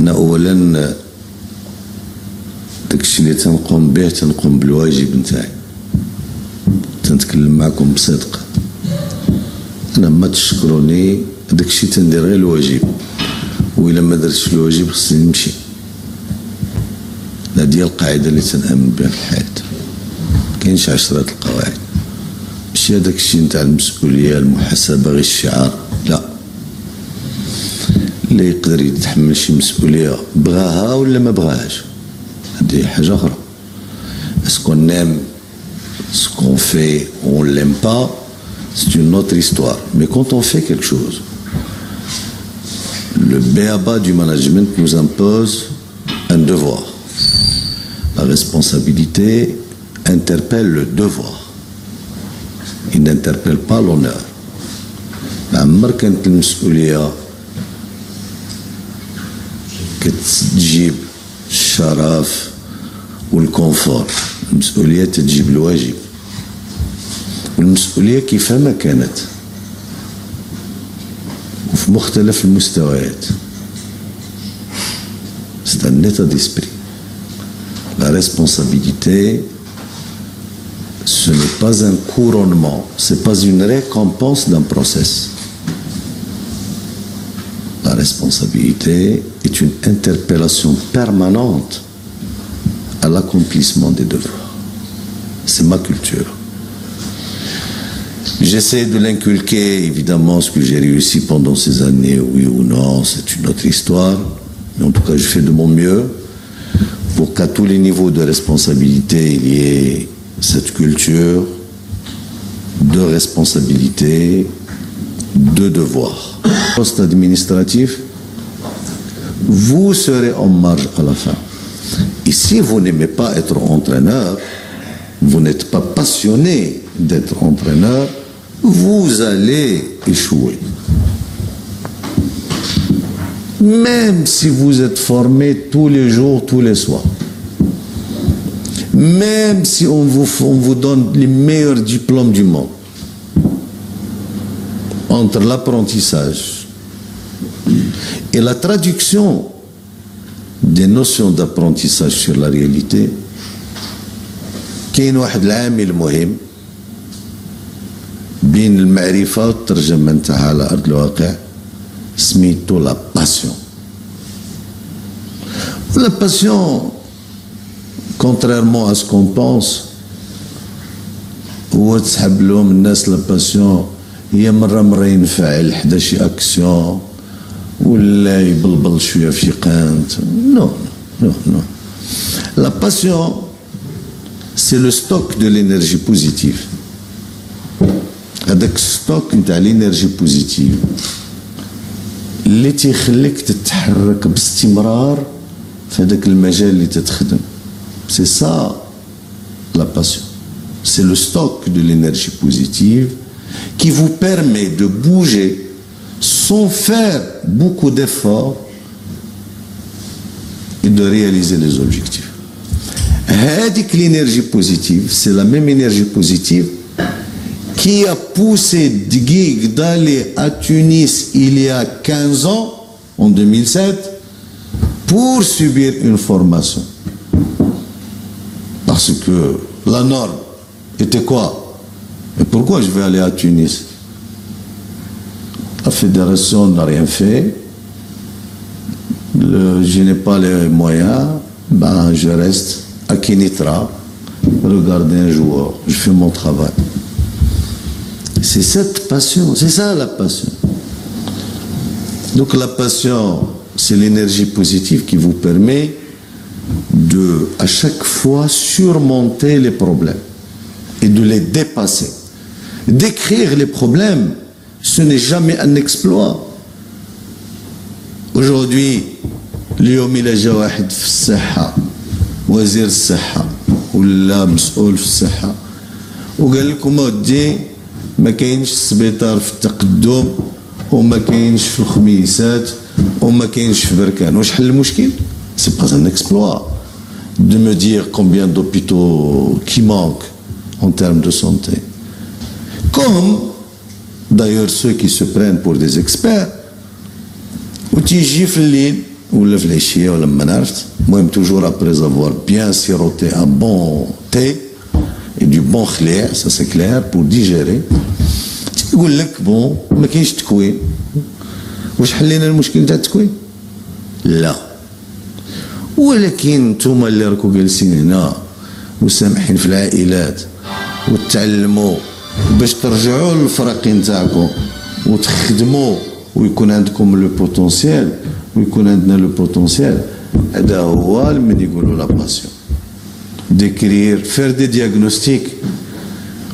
أنا أولا داكشي اللي تنقوم به تنقوم بالواجب نتاعي، تنتكلم معكم بصدق. أنا ما تشكروني داكشي تندير غير الواجب، وإلا ما درتش الواجب خصني نمشي. هذه هي القاعدة اللي تنأمن بها في الحياة، كاينش 10 القواعد. ماشي هذاك الشيء نتاع المسؤولية المحاسبة غير الشعار، لا. اللي يقدر يتحمل شي مسؤولية بغاها ولا ما بغاهاش، هذه حاجة أخرى. Est-ce qu'on aime ce qu'on fait ou on ne l'aime pas, c'est une autre histoire. Mais quand on fait quelque chose, le b.a.-ba du management nous impose un devoir. La responsabilité interpelle le devoir. Il n'interpelle pas l'honneur. عمر كانت المسؤولية كتجيب الشرف والكونفور، المسؤولية تجيب الواجب، والمسؤولية كيفما كانت وفي مختلف المستويات. C'est un état d'esprit. La responsabilité, ce n'est pas un couronnement, ce n'est pas une récompense d'un process. La responsabilité est une interpellation permanente à l'accomplissement des devoirs. C'est ma culture. J'essaie de l'inculquer, évidemment, ce que j'ai réussi pendant ces années, oui ou non, c'est une autre histoire. Mais en tout cas, je fais de mon mieux pour qu'à tous les niveaux de responsabilité, il y ait cette culture de responsabilité, de devoir. Poste administratif, vous serez en marge à la fin. Et si vous n'aimez pas être entraîneur, vous n'êtes pas passionné d'être entraîneur, vous allez échouer. Même si vous êtes formé tous les jours, tous les soirs. Même si on vous donne les meilleurs diplômes du monde. Entre l'apprentissage et la traduction des notions d'apprentissage sur la réalité, كاين واحد العامل مهم بين المعرفة والترجمة نتاعها على أرض الواقع، سميتو لا باسيون. La passion, contrairement à ce qu'on pense, هو تسحب لهم الناس لا باسيون هي مرة ينفعل حدا شي أكسيون ولا يبلبل شوية في شي قانت. Non, non, non. La passion, c'est le stock de l'énergie positive. هذاك ستوك نتاع l'énergie positive اللي تيخليك تتحرك باستمرار في هذاك المجال اللي تتخدم. C'est ça la passion. C'est le stock de l'énergie positive qui vous permet de bouger sans faire beaucoup d'efforts et de réaliser les objectifs. هذيك l'énergie positive, c'est la même énergie positive qui a poussé Dgig d'aller à Tunis il y a 15 ans, en 2007, pour subir une formation. Parce que la norme était quoi? Et pourquoi je vais aller à Tunis? La fédération n'a rien fait, je n'ai pas les moyens, ben je reste à Kenitra, regarder un joueur, je fais mon travail. C'est cette passion, c'est ça la passion. Donc la passion, c'est l'énergie positive qui vous permet de, à chaque fois, surmonter les problèmes et de les dépasser. D'écrire les problèmes, ce n'est jamais un exploit. Aujourd'hui, اليوم إلا جا واحد في الصحة وزير الصحة ولا مسؤول في الصحة وقال لكم اودي ما كاينش السبيطار في التقدم وما كاينش في الخميسات وما كاينش في بركان، واش حل المشكل؟ C'est pas un exploit de me dire combien d'hôpitaux qui manquent en termes de santé. Comme d'ailleurs ceux qui se prennent pour des experts وتيجي في الليل ou le fléchier ou le manart. Moi, toujours après avoir bien siroté un bon thé et du bon clair, ça c'est clair, pour digérer. يقول لك بون ما كاينش تكوين. واش حلينا المشكل تاع التكوين؟ لا. ولكن نتوما اللي راكم جالسين هنا وسامحين في العائلات وتعلموا باش ترجعوا للفرق نتاعكم وتخدموا ويكون عندكم لو بوتونسيال ويكون عندنا لو بوتونسيال. هذا هو من يقولوا لا باسيون. D'écrire, faire des diagnostics.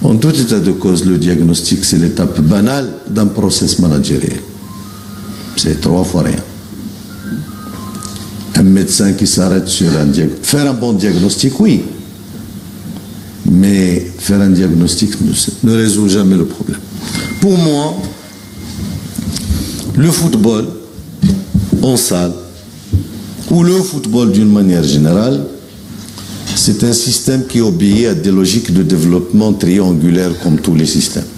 En tout état de cause, le diagnostic, c'est l'étape banale d'un process managériel. C'est 3 fois rien. Un médecin qui s'arrête sur un diagnostic. Faire un bon diagnostic, oui. Mais faire un diagnostic ne résout jamais le problème. Pour moi, le football en salle, ou le football d'une manière générale, c'est un système qui obéit à des logiques de développement triangulaires comme tous les systèmes.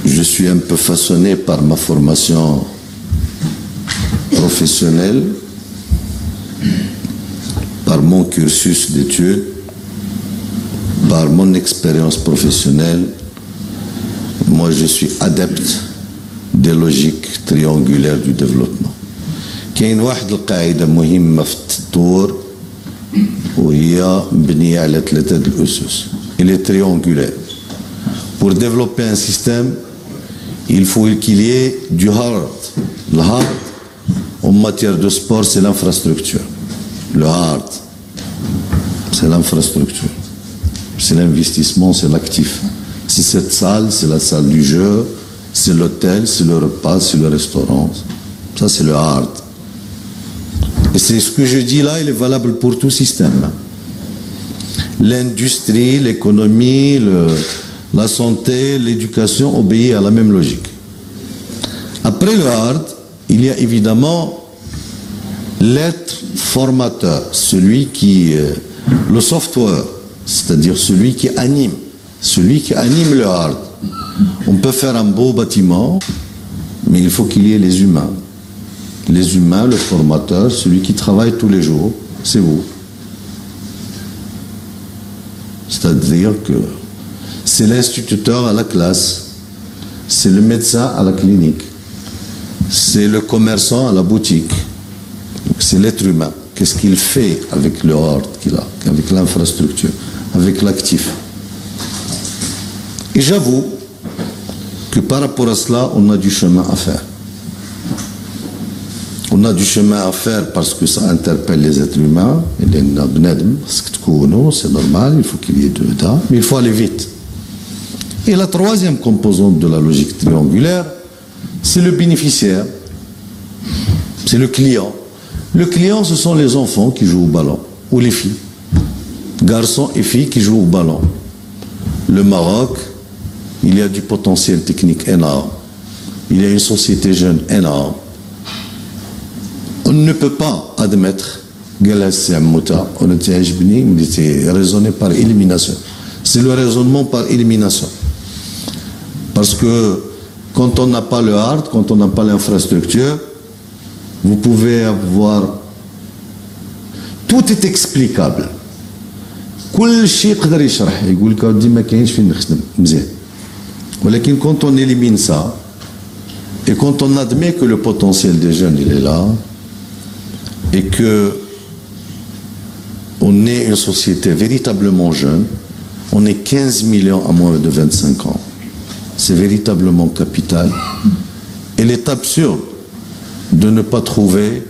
Je suis un peu façonné par ma formation professionnelle, par mon cursus d'études, par mon expérience professionnelle. Moi, je suis adepte des logiques triangulaires du développement. كاين واحد القاعدة مهمة في التطور وهي مبنية على 3 الأسس. Elle est triangulaire. Pour développer un système, il faut qu'il y ait du hard. Le hard, en matière de sport, c'est l'infrastructure. Le hard, c'est l'infrastructure. C'est l'investissement, c'est l'actif. C'est cette salle, c'est la salle du jeu, c'est l'hôtel, c'est le repas, c'est le restaurant. Ça, c'est le hard. Et c'est ce que je dis là, il est valable pour tout système. L'industrie, l'économie, la santé, l'éducation obéissent à la même logique. Après le hard, il y a évidemment l'être formateur, celui qui, le software, c'est-à-dire celui qui anime le hard. On peut faire un beau bâtiment, mais il faut qu'il y ait les humains. Les humains, le formateur, celui qui travaille tous les jours, c'est vous. C'est-à-dire que c'est l'instituteur à la classe, c'est le médecin à la clinique, c'est le commerçant à la boutique, c'est l'être humain. Qu'est-ce qu'il fait avec le hard qu'il a, avec l'infrastructure, avec l'actif? Et j'avoue que par rapport à cela, on a du chemin à faire. On a du chemin à faire parce que ça interpelle les êtres humains. C'est normal, il faut qu'il y ait deux dates, mais il faut aller vite. Et la troisième composante de la logique triangulaire, c'est le bénéficiaire, c'est le client. Le client, ce sont les enfants qui jouent au ballon, ou les filles, garçons et filles qui jouent au ballon. Le Maroc, il y a du potentiel technique énorme. Il y a une société jeune énorme. On ne peut pas admettre on était raisonné par élimination. C'est le raisonnement par élimination. Parce que quand on n'a pas le hard, quand on n'a pas l'infrastructure, vous pouvez avoir... Tout est explicable. كل شيء يقدر يشرح يقول لك ودي ما كاينش فين نخدم مزيان. ولكن quand on élimine ça et quand on admet que le potentiel des jeunes il est là et que on est une société véritablement jeune, on est 15 millions à moins de 25 ans. C'est véritablement capital. Il est absurde de ne pas trouver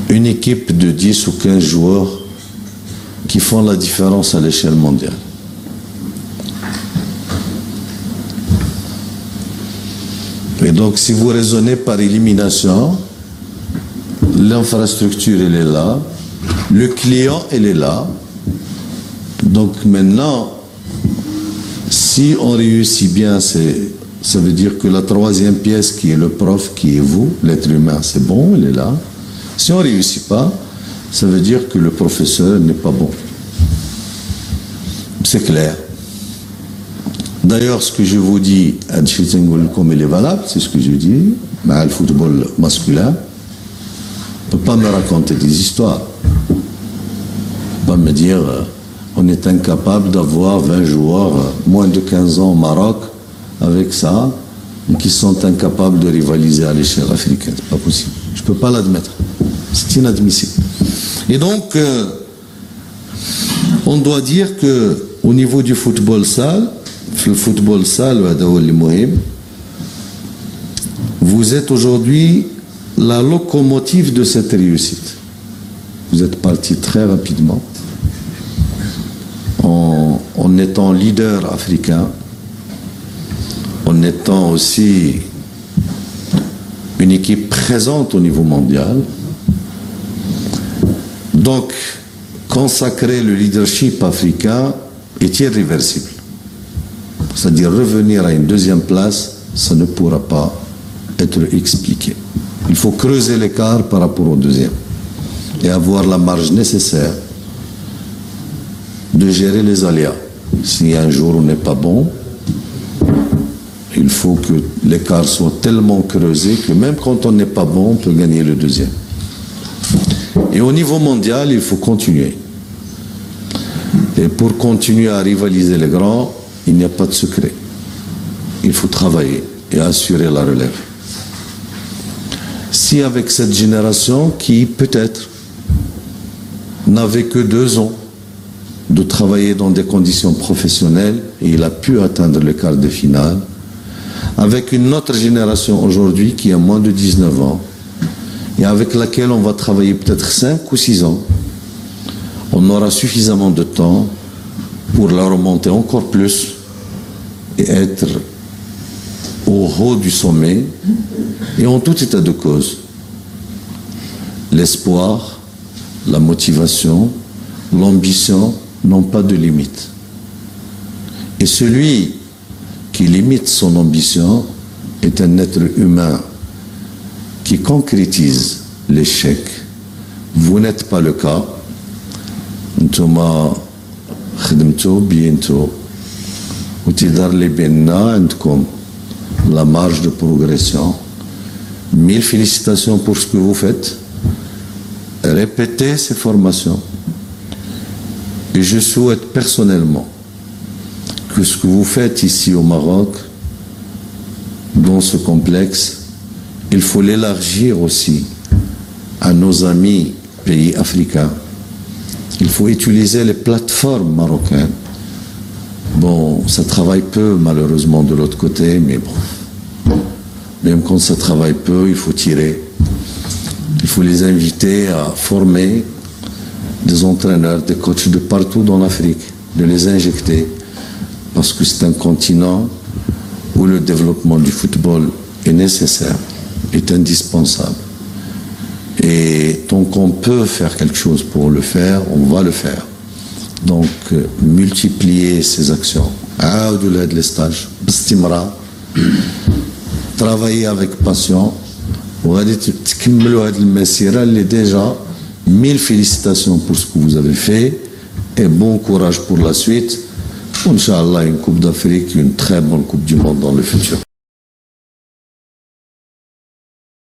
une équipe de 10 ou 15 joueurs qui font la différence à l'échelle mondiale. Et donc, si vous raisonnez par élimination, l'infrastructure, elle est là, le client, elle est là. Donc maintenant, si on réussit bien, ça veut dire que la troisième pièce qui est le prof, qui est vous, l'être humain, c'est bon, il est là. Si on ne réussit pas, ça veut dire que le professeur n'est pas bon. C'est clair. D'ailleurs, ce que je vous dis, comme il est valable, c'est ce que je dis, mais le football masculin ne peut pas me raconter des histoires. Ne peut pas me dire on est incapable d'avoir 20 joueurs moins de 15 ans au Maroc avec ça, qui sont incapables de rivaliser à l'échelle africaine. C'est pas possible. Je ne peux pas l'admettre. C'est inadmissible. Et donc, on doit dire qu'au niveau du football salle, le football salle, vous êtes aujourd'hui la locomotive de cette réussite. Vous êtes parti très rapidement en étant leader africain, en étant aussi une équipe présente au niveau mondial. Donc, consacrer le leadership africain est irréversible. C'est-à-dire revenir à une deuxième place, ça ne pourra pas être expliqué. Il faut creuser l'écart par rapport au deuxième et avoir la marge nécessaire de gérer les aléas. Si un jour on n'est pas bon, il faut que l'écart soit tellement creusé que même quand on n'est pas bon, on peut gagner le deuxième. Et au niveau mondial, il faut continuer. Et pour continuer à rivaliser les grands, il n'y a pas de secret. Il faut travailler et assurer la relève. Si avec cette génération qui, peut-être, n'avait que 2 ans de travailler dans des conditions professionnelles et il a pu atteindre le quart de finale, avec une autre génération aujourd'hui qui a moins de 19 ans et avec laquelle on va travailler peut-être 5 ou 6 ans, on aura suffisamment de temps pour la remonter encore plus et être au haut du sommet. Et en tout état de cause, l'espoir, la motivation, l'ambition n'ont pas de limite. Et celui qui limite son ambition est un être humain qui concrétise l'échec. Vous n'êtes pas le cas. Ntouma khedmtou bientôt وتدار لي بيننا عندكم la marge de progression. 1000 félicitations pour ce que vous faites. Répétez ces formations. Et je souhaite personnellement que ce que vous faites ici au Maroc, dans ce complexe, il faut l'élargir aussi à nos amis pays africains. Il faut utiliser les plateformes marocaines. Bon, ça travaille peu malheureusement de l'autre côté, mais bon, même quand ça travaille peu, il faut tirer. Il faut les inviter à former des entraîneurs, des coachs de partout dans l'Afrique, de les injecter, parce que c'est un continent où le développement du football est nécessaire, est indispensable. Et tant qu'on peut faire quelque chose pour le faire, on va le faire. Donc, multiplier ces actions. Les stages, travailler avec passion. Déjà, 1000 félicitations pour ce que vous avez fait et bon courage pour la suite. Inch'Allah, une Coupe d'Afrique, une très bonne Coupe du Monde dans le futur.